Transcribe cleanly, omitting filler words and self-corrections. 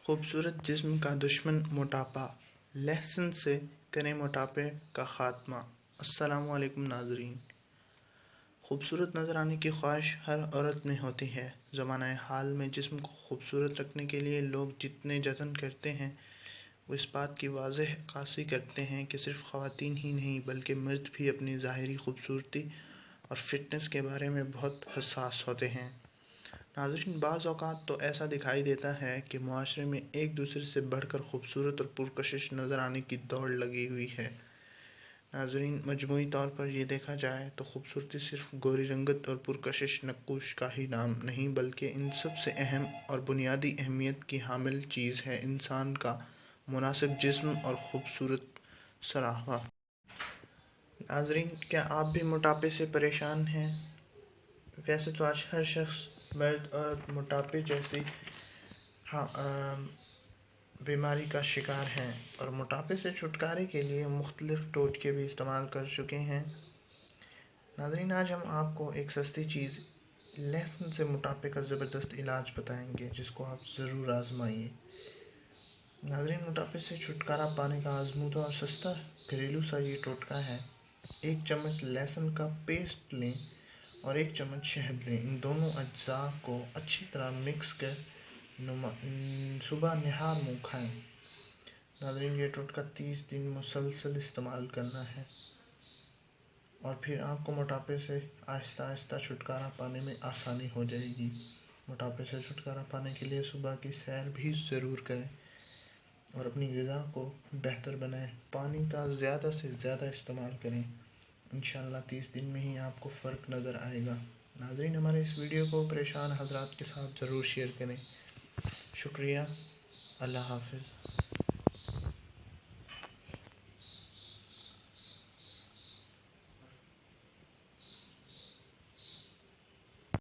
खूबसूरत जिस्म का दुश्मन मोटापा, लहसुन से करें मोटापे का ख़ात्मा। अस्सलामु अलैकुम नाज़रीन। खूबसूरत नज़र आने की ख्वाहिश हर औरत में होती है। ज़माने हाल में जिस्म को खूबसूरत रखने के लिए लोग जितने जतन करते हैं वो इस बात की वाज़ेह अक्कासी करते हैं कि सिर्फ़ ख़वातीन ही नहीं बल्कि मर्द भी अपनी ज़ाहिरी खूबसूरती और फ़िटनेस के बारे में बहुत हसास होते हैं। नाज़रीन, बाज़ औक़ात तो ऐसा दिखाई देता है कि मुआशरे में एक दूसरे से बढ़कर खूबसूरत और पुरकशिश नज़र आने की दौड़ लगी हुई है। नाज़रीन, मजमूई तौर पर यह देखा जाए तो खूबसूरती सिर्फ़ गोरी रंगत और पुरकशिश नक्कुश का ही नाम नहीं बल्कि इन सब से अहम और बुनियादी अहमियत की हामिल चीज़ है इंसान का मुनासिब जिस्म और खूबसूरत सराहा। नाज़रीन, क्या आप भी मोटापे से परेशान हैं? वैसे तो आज हर शख्स मर्द और मोटापे जैसी बीमारी का शिकार हैं और मोटापे से छुटकारे के लिए मुख्तलिफ़ टोटके भी इस्तेमाल कर चुके हैं। नाज़रीन, आज हम आपको एक सस्ती चीज़ लहसुन से मोटापे का ज़बरदस्त इलाज बताएंगे जिसको आप ज़रूर आजमाइए। नाज़रीन, मोटापे से छुटकारा पाने का आज़मूदा और सस्ता घरेलू सा ये टोटका है। 1 चम्मच लहसुन का पेस्ट लें और 1 चम्मच शहद लें। इन दोनों अज्जा को अच्छी तरह मिक्स कर सुबह निहार मुँह खाएं। नाज़रीन, ये टोटका 30 दिन मुसलसल इस्तेमाल करना है और फिर आपको मोटापे से आहिस्ता आहिस्ता छुटकारा पाने में आसानी हो जाएगी। मोटापे से छुटकारा पाने के लिए सुबह की सैर भी ज़रूर करें और अपनी ग़िज़ा को बेहतर बनाएं। पानी का ज़्यादा से ज़्यादा इस्तेमाल करें। इंशाअल्लाह 30 दिन में ही आपको फ़र्क नज़र आएगा। नाज़रीन, हमारे इस वीडियो को परेशान हज़रात के साथ ज़रूर शेयर करें। शुक्रिया। अल्लाह हाफ़िज़।